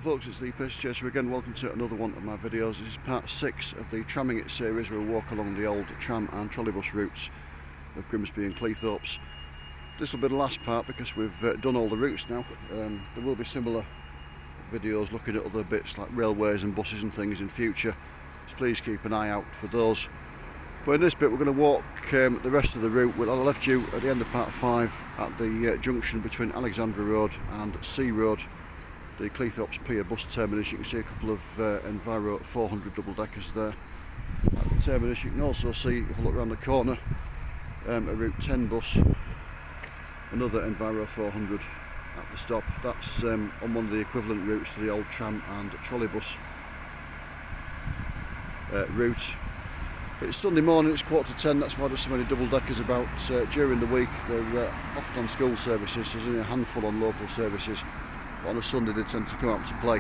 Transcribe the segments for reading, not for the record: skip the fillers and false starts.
folks, it's the Piss Chaser again. Welcome to another one of my videos. This is part 6 of the Tramming It series. We'll walk along the old tram and trolleybus routes of Grimsby and Cleethorpes. This will be the last part because we've done all the routes now. There will be similar videos looking at other bits like railways and buses and things in future, so please keep an eye out for those. But in this bit we're going to walk the rest of the route. I left you at the end of part 5 at the junction between Alexandra Road and Sea Road, the Cleethorpes Pier bus terminus. You can see a couple of Enviro 400 double-deckers there at the terminus. You can also see, if you look around the corner, a Route 10 bus, another Enviro 400 at the stop. That's on one of the equivalent routes to the old tram and trolleybus route. It's Sunday morning, it's 9:45, that's why there's so many double-deckers about. During the week they're often on school services, so there's only a handful on local services. But on a Sunday they tend to come out to play.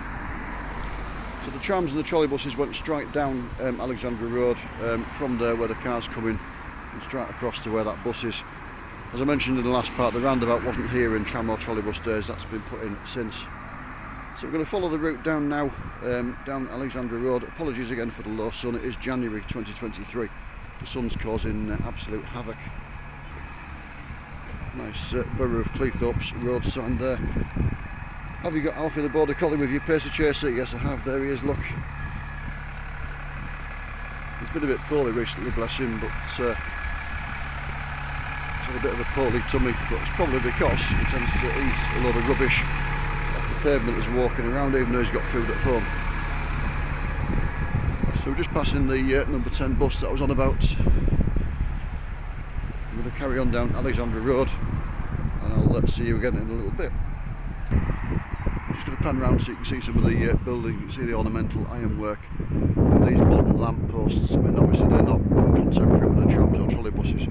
So the trams and the trolleybuses went straight down Alexandra Road, from there where the cars come in, and straight across to where that bus is. As I mentioned in the last part, the roundabout wasn't here in tram or trolleybus days, that's been put in since. So we're going to follow the route down now, down Alexandra Road. Apologies again for the low sun, it is January 2023. The sun's causing absolute havoc. Nice Borough of Cleethorpes road sign there. Have you got Alfie the Border Collie with your Pacer Chaser? Yes I have, there he is, look. He's been a bit poorly recently, bless him, but he's had a bit of a poorly tummy, but it's probably because he tends to eat a lot of rubbish off the pavement as walking around, even though he's got food at home. So we're just passing the number 10 bus that I was on about. I'm going to carry on down Alexandra Road, and I'll see you again in a little bit. Just going to pan round so you can see some of the buildings. You can see the ornamental ironwork and these modern lamp posts. I mean, obviously they're not contemporary with the trams or trolleybuses,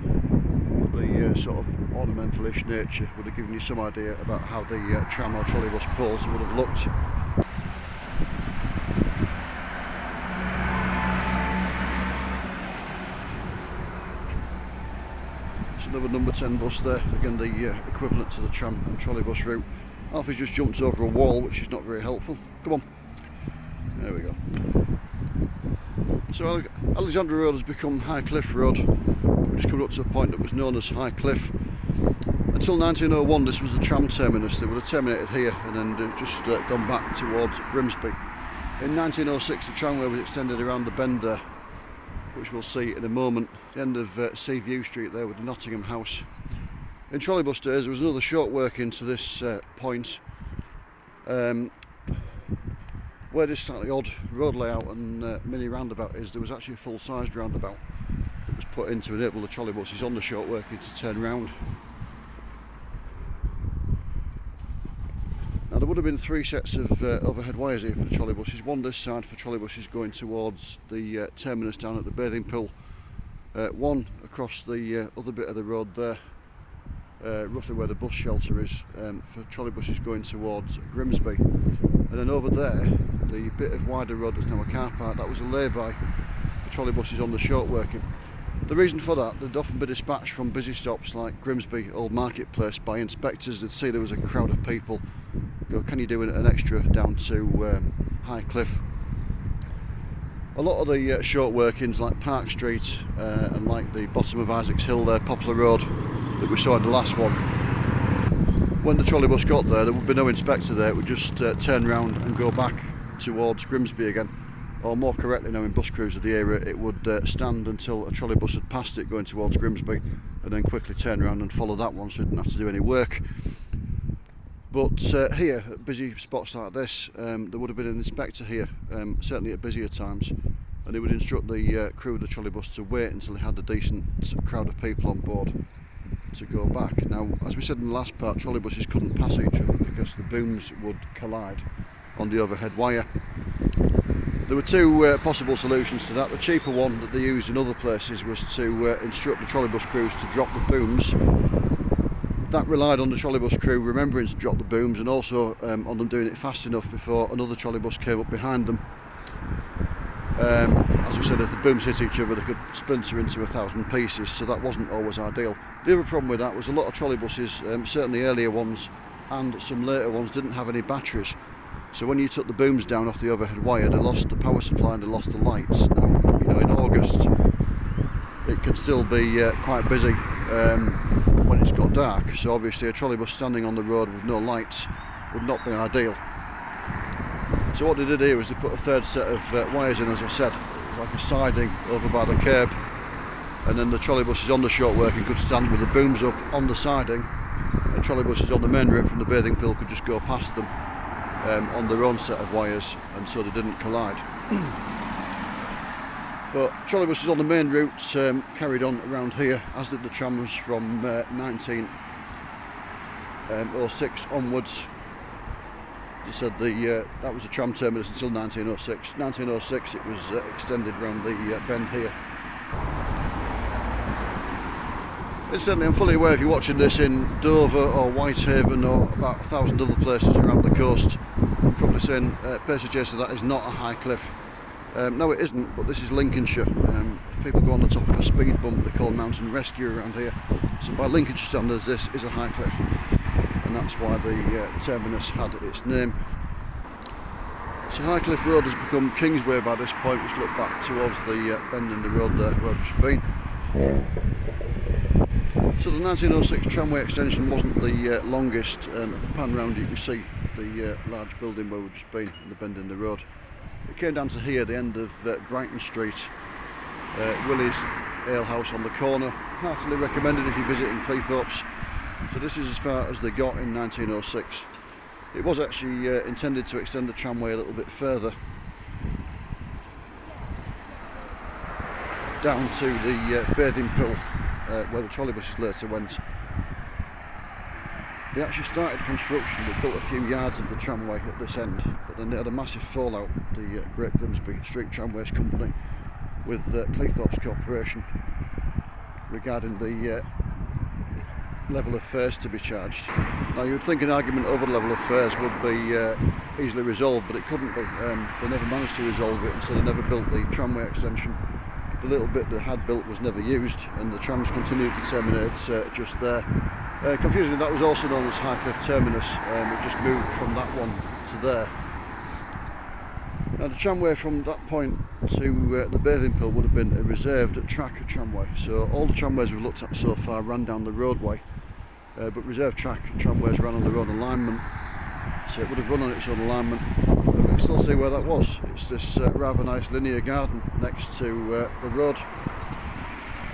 but the sort of ornamental-ish nature would have given you some idea about how the tram or trolleybus poles would have looked. It's another number 10 bus there, again the equivalent to the tram and trolleybus route. Alfie's just jumped over a wall, which is not very helpful. Come on. There we go. So Alexandra Road has become High Cliff Road. We're just coming up to a point that was known as High Cliff. Until 1901 this was the tram terminus. They would have terminated here and then just gone back towards Grimsby. In 1906 the tramway was extended around the bend there, which we'll see in a moment. The end of Sea View Street there with the Nottingham House. In trolleybus days there was another short work into this point, where this slightly odd road layout and mini roundabout is. There was actually a full-sized roundabout that was put in to enable the trolleybuses on the short working to turn round. Now there would have been 3 sets of overhead wires here for the trolleybuses. One this side for trolleybuses going towards the terminus down at the bathing pool, one across the other bit of the road there, roughly where the bus shelter is, for trolleybuses going towards Grimsby. And then over there, the bit of wider road that's now a car park, that was a lay-by for trolleybuses on the short working. The reason for that, they'd often be dispatched from busy stops like Grimsby Old Marketplace by inspectors. They'd see there was a crowd of people, go, can you do an extra down to High Cliff? A lot of the short workings like Park Street and like the bottom of Isaac's Hill there, Poplar Road, that we saw in the last one, when the trolleybus got there would be no inspector there. It would just turn round and go back towards Grimsby again, or more correctly now in bus crews of the era, it would stand until a trolleybus had passed it going towards Grimsby and then quickly turn around and follow that one, so it didn't have to do any work. But here, at busy spots like this, there would have been an inspector here, certainly at busier times, and he would instruct the crew of the trolleybus to wait until they had a decent crowd of people on board to go back. Now, as we said in the last part, trolleybuses couldn't pass each other because the booms would collide on the overhead wire. There were 2 possible solutions to that. The cheaper one that they used in other places was to instruct the trolleybus crews to drop the booms. That relied on the trolleybus crew remembering to drop the booms and also on them doing it fast enough before another trolleybus came up behind them. As we said, if the booms hit each other they could splinter into 1,000 pieces, so that wasn't always ideal. The other problem with that was a lot of trolleybuses, certainly earlier ones and some later ones, didn't have any batteries. So when you took the booms down off the overhead wire, they lost the power supply and they lost the lights. Now, you know, in August it can still be quite busy when it's got dark, so obviously a trolleybus standing on the road with no lights would not be ideal. So what they did here was they put a third set of wires in, as I said. It was like a siding over by the curb, and then the trolleybuses on the short working could stand with the booms up on the siding, and trolleybuses on the main route from the bathing pool could just go past them on their own set of wires, and so they didn't collide. But trolleybuses on the main route carried on around here, as did the trams from 1906 onwards. As I said, that was a tram terminus until 1906. 1906 it was extended around the bend here. Incidentally, I'm fully aware if you're watching this in Dover or Whitehaven or about 1,000 other places around the coast, I'm probably saying, Percy Jason, that is not a high cliff. No, it isn't, but this is Lincolnshire. If people go on the top of a speed bump, they call mountain rescue around here. So by Lincolnshire standards, this is a high cliff, and that's why the terminus had its name. So Highcliffe Road has become Kingsway by this point, which look back towards the bend in the road there where I've just been. So the 1906 tramway extension wasn't the longest. If I pan round, you can see the large building where we've just been in the bend in the road. It came down to here, the end of Brighton Street, Willie's Ale House on the corner. Heartily recommended if you're visiting Cleethorpes. So this is as far as they got in 1906. It was actually intended to extend the tramway a little bit further, down to the bathing pool where the trolleybuses later went. They actually started construction. They built a few yards of the tramway at this end, but then they had a massive fallout, the Great Grimsby Street Tramways Company, with Cleethorpes Corporation, regarding the level of fares to be charged. Now you would think an argument over the level of fares would be easily resolved, but it couldn't be. They never managed to resolve it, and so they never built the tramway extension. The little bit they had built was never used, and the trams continued to terminate just there. Confusingly, that was also known as Highcliffe Terminus. It just moved from that one to there. Now the tramway from that point to the bathing pool would have been a reserved track tramway. So all the tramways we've looked at so far ran down the roadway, but reserved track tramways ran on their own alignment. So it would have run on its own alignment. But we can still see where that was. It's this rather nice linear garden next to the road.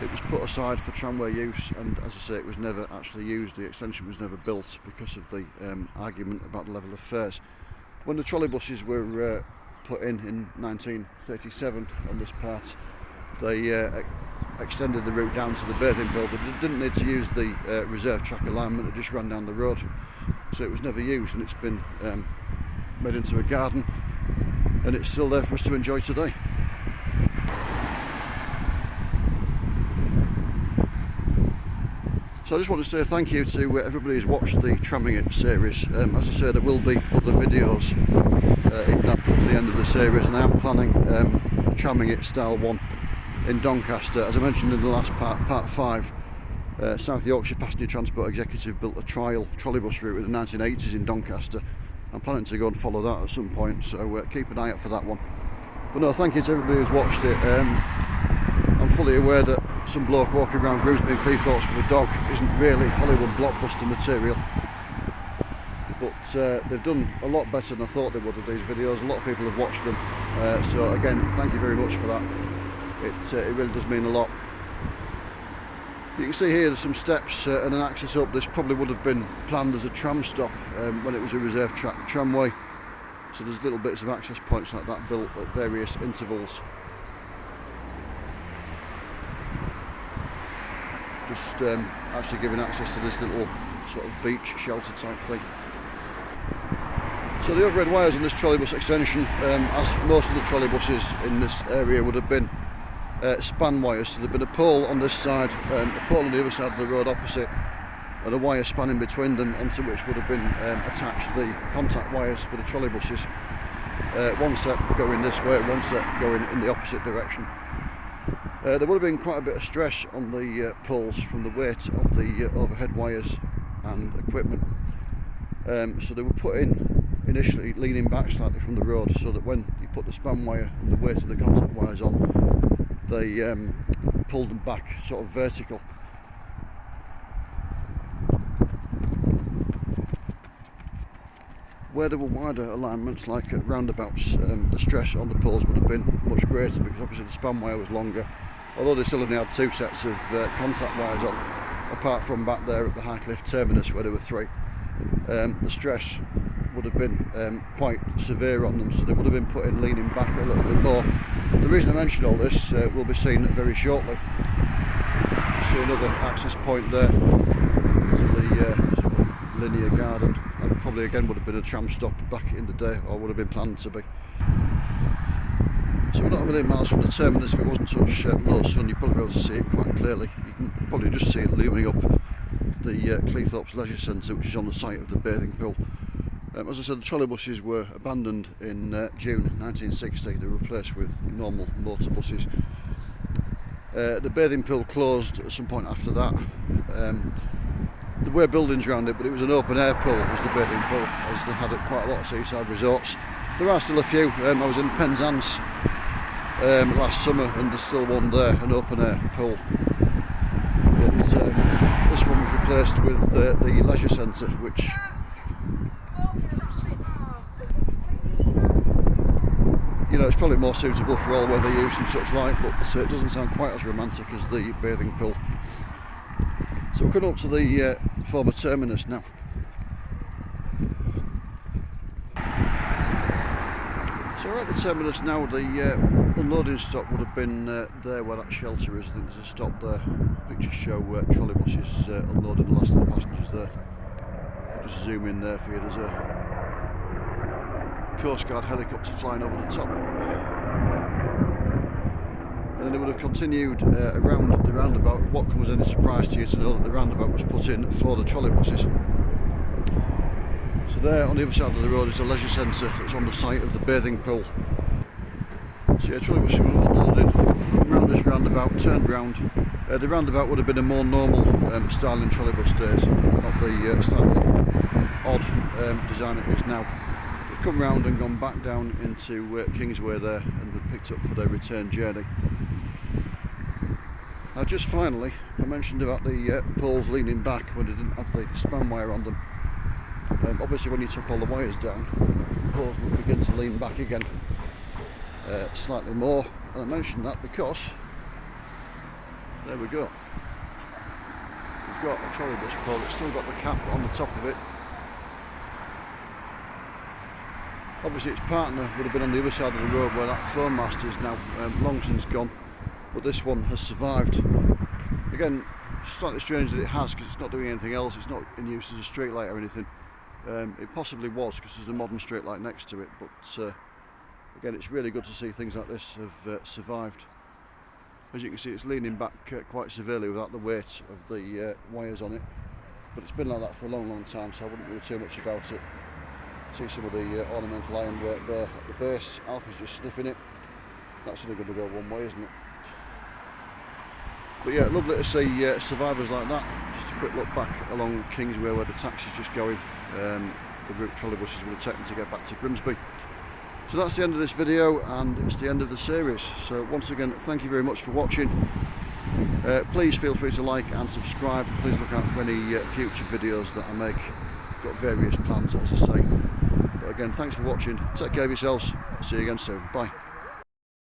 It was put aside for tramway use, and as I say, it was never actually used. The extension was never built because of the argument about the level of fares. When the trolleybuses were put in 1937 on this part, they extended the route down to the bathing pool, but they didn't need to use the reserve track alignment. It just ran down the road, so it was never used, and it's been made into a garden, and it's still there for us to enjoy today. So I just want to say thank you to everybody who's watched the Tramming It series. As I said, there will be other videos even up to the end of the series, and I am planning a Tramming It style one in Doncaster. As I mentioned in the last part 5, South Yorkshire Passenger Transport Executive built a trial trolleybus route in the 1980s in Doncaster. I'm planning to go and follow that at some point, so keep an eye out for that one. But no, thank you to everybody who's watched it. I'm fully aware that some bloke walking around Grimsby and Cleethorpes with a dog isn't really Hollywood blockbuster material, but they've done a lot better than I thought they would with these videos. A lot of people have watched them, so again, thank you very much for that. It really does mean a lot. You can see here there's some steps and an access up. This probably would have been planned as a tram stop when it was a reserve track tramway, so there's little bits of access points like that built at various intervals. Just actually giving access to this little sort of beach shelter type thing. So the overhead wires on this trolleybus extension, as most of the trolleybuses in this area would have been, span wires. So there'd been a pole on this side, a pole on the other side of the road opposite, and a wire spanning between them, onto which would have been attached the contact wires for the trolleybuses. One set going this way, one set going in the opposite direction. There would have been quite a bit of stress on the poles from the weight of the overhead wires and equipment. So they were put in initially leaning back slightly from the road, so that when you put the span wire and the weight of the contact wires on, they pulled them back sort of vertical. Where there were wider alignments, like at roundabouts, the stress on the poles would have been much greater, because obviously the span wire was longer, although they still only had 2 sets of contact wires on, apart from back there at the Highcliffe terminus where there were 3. The stress would have been quite severe on them, so they would have been put in leaning back a little bit more. The reason I mention all this will be seen very shortly. See another access point there to the sort of linear garden. That probably again would have been a tram stop back in the day, or would have been planned to be. So we're not a million miles from the terminus. If it wasn't such low sun, you'd probably be able to see it quite clearly. You can probably just see it looming up the Cleethorpes Leisure Centre, which is on the site of the bathing pool. As I said, the trolleybuses were abandoned in June 1960. They were replaced with normal motor buses. The bathing pool closed at some point after that. There were buildings around it, but it was an open air pool, was the bathing pool, as they had at quite a lot of seaside resorts. There are still a few. I was in Penzance last summer, and there's still one there, an open air pool. But this one was replaced with the leisure centre, which it's probably more suitable for all weather use and such like, but it doesn't sound quite as romantic as the bathing pool. So we're coming up to the former terminus now. So we're at the terminus now. The unloading stop would have been there where that shelter is. I think there's a stop there. Pictures show trolleybuses unloading the last of the passengers there. I'll just zoom in there for you. There's a Coast Guard helicopter flying over the top. And then it would have continued around the roundabout. What comes as any surprise to you to know that the roundabout was put in for the trolleybuses. So there on the other side of the road is the leisure centre that's on the site of the bathing pool. So yeah, trolleybuses were unloaded, come round this roundabout, turned round. The roundabout would have been a more normal style in trolleybus days, not the slightly odd design it is now. Come round and gone back down into Kingsway there, and were picked up for their return journey. Now just finally, I mentioned about the poles leaning back when they didn't have the span wire on them. Obviously when you took all the wires down, the poles would begin to lean back again slightly more, and I mentioned that because there we go. We've got a trolleybus pole that's still got the cap on the top of it. Obviously its partner would have been on the other side of the road where that foam mast is now long since gone, but this one has survived. Again, slightly strange that it has, because it's not doing anything else. It's not in use as a street light or anything. It possibly was, because there's a modern street light next to it, but again, it's really good to see things like this have survived. As you can see, it's leaning back quite severely without the weight of the wires on it, but it's been like that for a long time, so I wouldn't worry too much about it. See some of the ornamental ironwork there at the base. Alfie's just sniffing it. That's only going to go one way, isn't it? But yeah, lovely to see survivors like that. Just a quick look back along Kingsway where the taxi's just going. The route trolleybuses would have taken to get back to Grimsby. So that's the end of this video, and it's the end of the series. So once again, thank you very much for watching. Please feel free to like and subscribe. Please look out for any future videos that I make. Got various plans, as I say. But again, thanks for watching. Take care of yourselves. See you again soon. Bye.